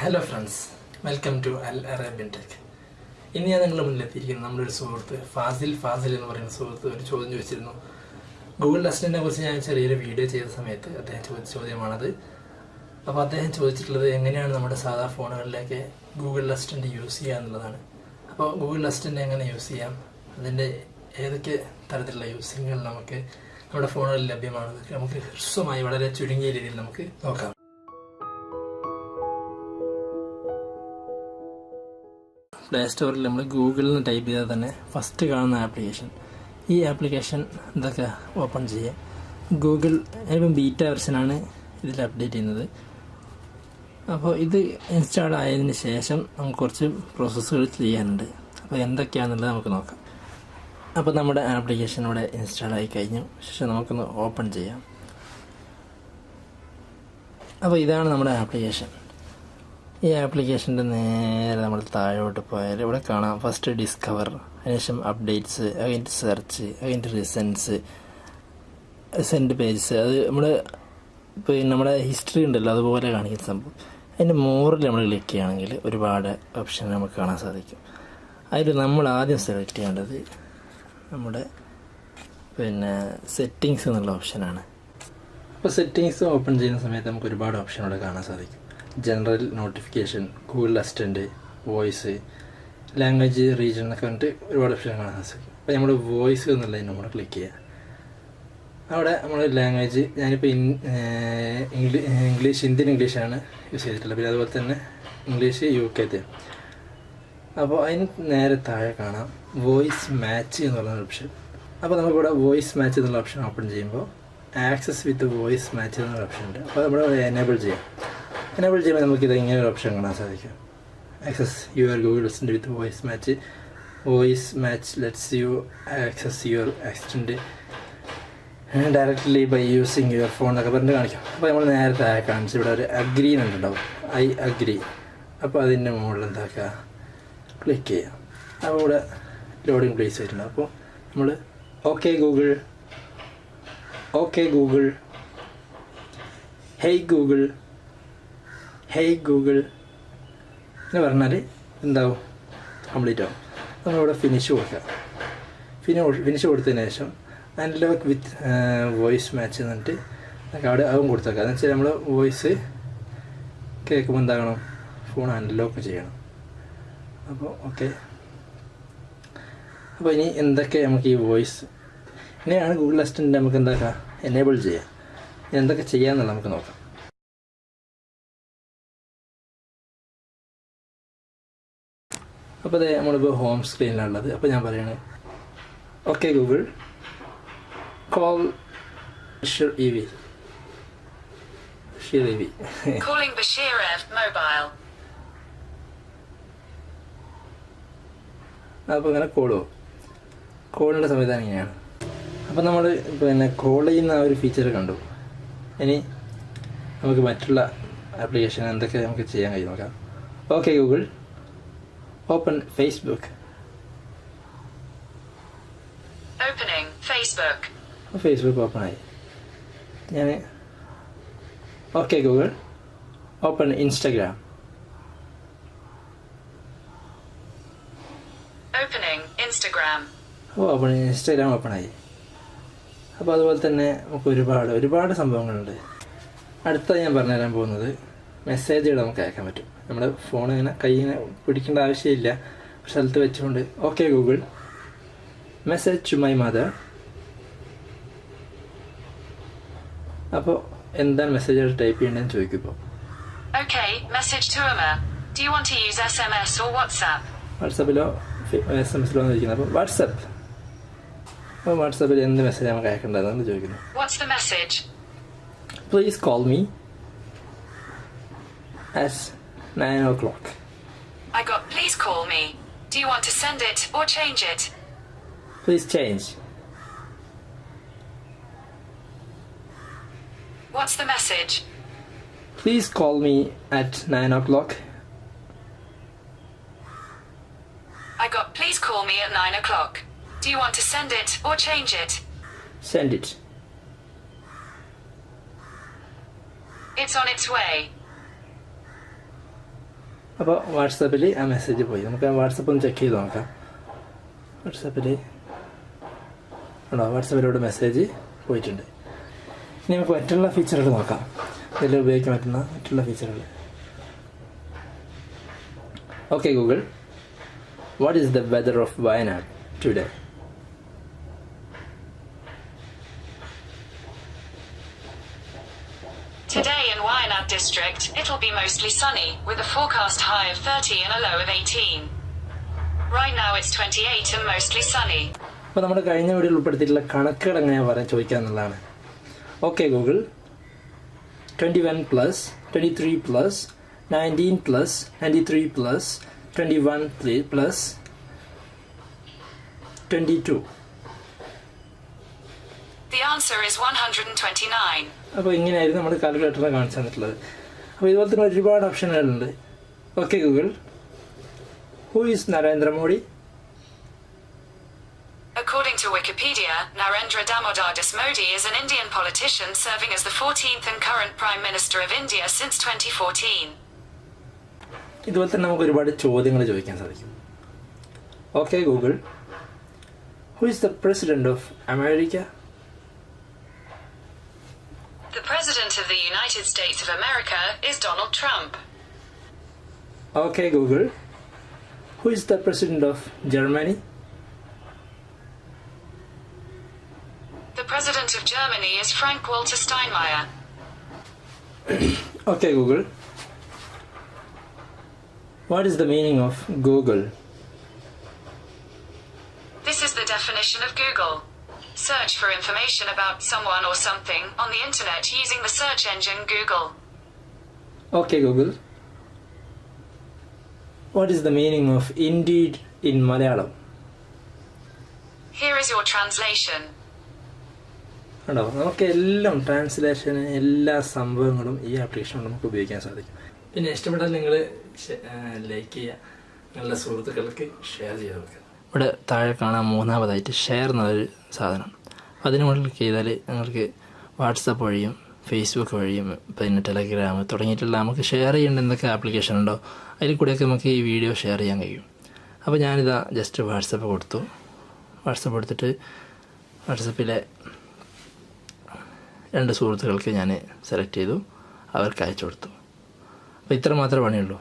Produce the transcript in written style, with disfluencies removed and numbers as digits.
Hello friends, welcome to Al Arabian Tech. ഇന്ന് ഞാൻ നിങ്ങളുടെ മുന്നിലെത്തിയിരിക്കുന്നത് നമ്മളൊരു സുഹൃത്ത് ഫാസിൽ എന്ന് പറയുന്ന സുഹൃത്ത് ഒരു ചോദ്യം ചോദിച്ചിരുന്നു. ഗൂഗിൾ അസിസ്റ്റൻറ്റിനെ കുറിച്ച് ഞാൻ ചെറിയൊരു വീഡിയോ ചെയ്ത സമയത്ത് അദ്ദേഹം ചോദിച്ച ചോദ്യമാണത്. അപ്പോൾ അദ്ദേഹം ചോദിച്ചിട്ടുള്ളത് എങ്ങനെയാണ് നമ്മുടെ സാധാ ഫോണുകളിലേക്ക് ഗൂഗിൾ അസിസ്റ്റൻറ്റ് യൂസ് ചെയ്യുക എന്നുള്ളതാണ്. അപ്പോൾ ഗൂഗിൾ അസിസ്റ്റൻറ്റ് എങ്ങനെ യൂസ് ചെയ്യാം, അതിൻ്റെ ഏതൊക്കെ തരത്തിലുള്ള യൂസിങ്ങുകൾ നമുക്ക് നമ്മുടെ ഫോണുകളിൽ ലഭ്യമാണെന്ന് നമുക്ക് ഹ്രസ്വമായി വളരെ ചുരുങ്ങിയ രീതിയിൽ നമുക്ക് നോക്കാം. പ്ലേ സ്റ്റോറിൽ നമ്മൾ ഗൂഗിളിൽ നിന്ന് ടൈപ്പ് ചെയ്താൽ തന്നെ ഫസ്റ്റ് കാണുന്ന ആപ്ലിക്കേഷൻ, ഈ ആപ്ലിക്കേഷൻ ഇതൊക്കെ ഓപ്പൺ ചെയ്യാം. ഗൂഗിൾ ഇപ്പം ബീറ്റ വെർഷനാണ് ഇതിൽ അപ്ഡേറ്റ് ചെയ്യുന്നത്. അപ്പോൾ ഇത് ഇൻസ്റ്റാൾ ആയതിന് ശേഷം നമുക്ക് കുറച്ച് പ്രോസസ്സുകൾ ചെയ്യാനുണ്ട്. അപ്പോൾ എന്തൊക്കെയാണെന്നുള്ളത് നമുക്ക് നോക്കാം. അപ്പോൾ നമ്മുടെ ആപ്ലിക്കേഷൻ ഇവിടെ ഇൻസ്റ്റാൾ ആയി കഴിഞ്ഞു. ശേഷം നമുക്കൊന്ന് ഓപ്പൺ ചെയ്യാം. അപ്പോൾ ഇതാണ് നമ്മുടെ ആപ്ലിക്കേഷൻ. ഈ ആപ്ലിക്കേഷൻ്റെ നേരെ നമ്മൾ താഴോട്ട് പോയാൽ ഇവിടെ കാണാം ഫസ്റ്റ് ഡിസ്കവർ, അതിനുശേഷം അപ്ഡേറ്റ്സ്, അതിൻ്റെ സെർച്ച്, അതിൻ്റെ റിസൻസ്, സെൻഡ് പേജസ്. അത് പിന്നെ നമ്മുടെ ഹിസ്റ്ററി ഉണ്ടല്ലോ അതുപോലെ കാണിക്കുന്ന സംഭവം. അതിൻ്റെ മോറിൽ നമ്മൾ ക്ലിക്ക് ചെയ്യുകയാണെങ്കിൽ ഒരുപാട് ഓപ്ഷൻ നമുക്ക് കാണാൻ സാധിക്കും. അതിൽ നമ്മൾ ആദ്യം സെലക്ട് ചെയ്യേണ്ടത് നമ്മുടെ സെറ്റിങ്സ് എന്നുള്ള ഓപ്ഷനാണ്. അപ്പോൾ സെറ്റിങ്സ് ഓപ്പൺ ചെയ്യുന്ന സമയത്ത് നമുക്ക് ഒരുപാട് ഓപ്ഷനുകൾ കാണാൻ സാധിക്കും. General, notification, Google assistant, voice, language, region എന്നൊക്കെ പറഞ്ഞിട്ട് ഒരുപാട് ഓപ്ഷൻ കാണാൻ സാധിക്കും. അപ്പോൾ നമ്മൾ വോയിസ് എന്നുള്ളതിന് നമ്മൾ ക്ലിക്ക് ചെയ്യുക. അവിടെ നമ്മൾ ലാംഗ്വേജ്, ഞാനിപ്പോൾ ഇന്ത്യൻ ഇംഗ്ലീഷാണ് യൂസ് ചെയ്തിട്ടുള്ളത്. പിന്നെ അതുപോലെ തന്നെ ഇംഗ്ലീഷ് UK. അപ്പോൾ അതിന് നേരെ താഴെ കാണാം വോയിസ് മാച്ച് എന്ന് പറയുന്ന ഓപ്ഷൻ. അപ്പോൾ നമുക്കിവിടെ വോയിസ് മാച്ച് എന്നുള്ള ഓപ്ഷൻ ഓപ്പൺ ചെയ്യുമ്പോൾ ആക്സസ് വിത്ത് വോയിസ് മാച്ച് എന്നുള്ള ഓപ്ഷൻ ഉണ്ട്. അപ്പോൾ നമ്മൾ എനേബിൾ ചെയ്യാം. എനേബിൾ ചെയ്യുമ്പോൾ നമുക്കിത് ഇങ്ങനെ ഒരു ഓപ്ഷൻ കാണാൻ സാധിക്കും. Access your Google assistant with voice match. Voice match lets you access your assistant directly by using your phone എന്നൊക്കെ പറഞ്ഞിട്ട് കാണിക്കും. അപ്പോൾ നമ്മൾ നേരത്തെ കാണിച്ച് ഇവിടെ ഒരു അഗ്രി എന്നുണ്ടാവും, ഐ അഗ്രി. അപ്പോൾ അതിൻ്റെ മുകളിൽ എന്താക്കുക, ക്ലിക്ക് ചെയ്യാം. അപ്പോൾ ഇവിടെ ലോഡിങ് പ്ലേസ് വരുന്നുണ്ട്. അപ്പോൾ നമ്മൾ ഓക്കെ ഗൂഗിൾ, ഹേയ് ഗൂഗിൾ എന്ന് പറഞ്ഞാൽ എന്താവും, കംപ്ലീറ്റ് ആവും. നമ്മളിവിടെ ഫിനിഷ് കൊടുക്കുക. ഫിനിഷ് കൊടുത്തതിന് ശേഷം അൺലോക്ക് വിത്ത് വോയിസ് മാച്ച് എന്നിട്ട് അവിടെ അതും കൊടുത്തേക്കാം. എന്ന് വെച്ചാൽ നമ്മൾ വോയിസ് കേൾക്കുമ്പോൾ എന്താകണം, ഫോൺ അൺലോക്ക് ചെയ്യണം. അപ്പോൾ ഓക്കെ. അപ്പോൾ ഇനി എന്തൊക്കെ നമുക്ക് ഈ വോയിസ് ഇങ്ങനെയാണ് ഗൂഗിൾ അസിസ്റ്റൻറ്റ് നമുക്ക് എന്താക്കാം എനേബിൾ ചെയ്യാം. എന്തൊക്കെ ചെയ്യാമെന്നുള്ള നമുക്ക് നോക്കാം. അപ്പോൾ നമ്മളിപ്പോൾ ഹോം സ്ക്രീനിലാണുള്ളത്. അപ്പോൾ ഞാൻ പറയുകയാണ് okay Google, call Basheer EV. Calling Bashir Ev mobile. അപ്പോൾ ഇങ്ങനെ കോളിൻ്റെ സംവിധാനം ഇങ്ങനെയാണ്. അപ്പോൾ നമ്മൾ കോൾ ചെയ്യുന്ന ആ ഒരു ഫീച്ചർ കണ്ടു. ഇനി നമുക്ക് മറ്റുള്ള ആപ്ലിക്കേഷൻ എന്തൊക്കെ നമുക്ക് ചെയ്യാൻ കഴിയും നോക്കാം. Okay Google, open Facebook. Facebook open ആയി. ഞാൻ okay Google, open Instagram. Open Instagram open ആയി. അപ്പോൾ അതുപോലെ തന്നെ നമുക്ക് ഒരുപാട് സംഭവങ്ങളുണ്ട്. അടുത്ത ഞാൻ പറഞ്ഞുതരാൻ പോകുന്നത് മെസ്സേജുകൾ നമുക്ക് അയക്കാൻ പറ്റും. നമ്മുടെ ഫോൺ ഇങ്ങനെ കയ്യിനെ പിടിക്കേണ്ട ആവശ്യമില്ല, സ്ഥലത്ത് വെച്ചുകൊണ്ട് okay Google, message to my mother. അപ്പോൾ എന്താണ് മെസ്സേജുകൾ ടൈപ്പ് ചെയ്യേണ്ടതെന്ന് ചോദിക്കും. ഇപ്പോൾ വാട്സാപ്പിലോ SMS-ലോ ഇരിക്കുന്നത്. അപ്പോൾ വാട്സാപ്പിൽ എന്ത് മെസ്സേജ് നമുക്ക് അയക്കേണ്ടതെന്ന് ചോദിക്കുന്നു. Please call me at 9 o'clock. I got please call me. Do you want to send it or change it? Please change. What's the message? Please call me at 9 o'clock. I got please call me at 9 o'clock. Do you want to send it or change it? Send it. It's on its way. അപ്പോൾ വാട്സപ്പിൽ ആ message പോയി. നമുക്ക് ആ WhatsApp ഒന്ന് check ചെയ്ത് നോക്കാം. വാട്സപ്പിലൂടെ മെസ്സേജ് പോയിട്ടുണ്ട്. ഇനി നമുക്ക് മറ്റുള്ള ഫീച്ചറുകൾ നോക്കാം. ഇതിൽ ഉപയോഗിക്കാൻ പറ്റുന്ന മറ്റുള്ള ഫീച്ചറുകൾ. Okay Google, what is the weather of Wayanad today? Today in Wayanad district, it'll be mostly sunny, with a forecast high of 30 and a low of 18. Right now it's 28 and mostly sunny. അപ്പോൾ നമ്മുടെ കഴിഞ്ഞ വീഡിയോയിൽ ഉൾപ്പെടുത്തിയിട്ടുള്ള കണക്കുകൾ എങ്ങനെയാണ് ചോദിക്കുക എന്നുള്ളതാണ്. Okay Google, 21 plus 23 plus 19 plus 93 plus 21 plus 22. The answer is 129. അപ്പോൾ ഇങ്ങനെയായിരുന്നു നമ്മൾ കാൽക്കുലേറ്ററിനെ കാണിച്ചു തന്നിട്ടുള്ളത്. അപ്പോൾ ഇതുപോലെ തന്നെ ഒരുപാട് ഓപ്ഷനുകളുണ്ട്. Okay Google, who is Narendra Modi? According to Wikipedia, Narendra Damodar Das Modi is an Indian politician serving as the 14th and current Prime Minister of India since 2014. ഇതുപോലെ തന്നെ നമുക്ക് ഒരുപാട് ചോദ്യങ്ങൾ ചോദിക്കാൻ സാധിക്കും. Okay Google, who is the president of America? The President of the United States of America is Donald Trump. Okay Google, who is the President of Germany? The President of Germany is Frank-Walter Steinmeier. Okay Google, what is the meaning of Google? This is the definition of Google. Search for information about someone or something on the internet using the search engine Google. Okay Google, what is the meaning of Indeed in Malayalam? Here is your translation. കണ്ടോ, നമുക്ക് എല്ലാം translation എല്ലാ സംഭവങ്ങളും ഈ application നമുക്ക് ഉപയോഗിക്കാൻ സാധിക്കും. പിന്നെ ഇഷ്ടപ്പെട്ടാൽ നിങ്ങൾ ലൈക്ക് ചെയ്യുക, നിങ്ങളുടെ സുഹൃത്തുക്കൾക്ക് ഷെയർ ചെയ്ത് കൊടുക്കുക. ഇവിടെ താഴെ കാണാൻ മൂന്നാമതായിട്ട് ഷെയർ എന്നൊരു സാധനം. അതിന് മുകളിൽ ക്ലിക്ക് ചെയ്താൽ നിങ്ങൾക്ക് വാട്സപ്പ് വഴിയും ഫേസ്ബുക്ക് വഴിയും പിന്നെ ടെലഗ്രാം തുടങ്ങിയിട്ടുള്ള നമുക്ക് ഷെയർ ചെയ്യേണ്ട എന്തൊക്കെ ആപ്ലിക്കേഷൻ ഉണ്ടോ അതിൽ കൂടെയൊക്കെ നമുക്ക് ഈ വീഡിയോ ഷെയർ ചെയ്യാൻ കഴിയും. അപ്പോൾ ഞാനിതാ ജസ്റ്റ് വാട്സപ്പ് കൊടുത്തു. വാട്സപ്പ് കൊടുത്തിട്ട് വാട്സപ്പിലെ 2 സുഹൃത്തുക്കൾക്ക് ഞാൻ സെലക്ട് ചെയ്തു, അവർക്ക് അയച്ചു കൊടുത്തു. അപ്പോൾ ഇത്ര മാത്രമേ പണിയുള്ളൂ.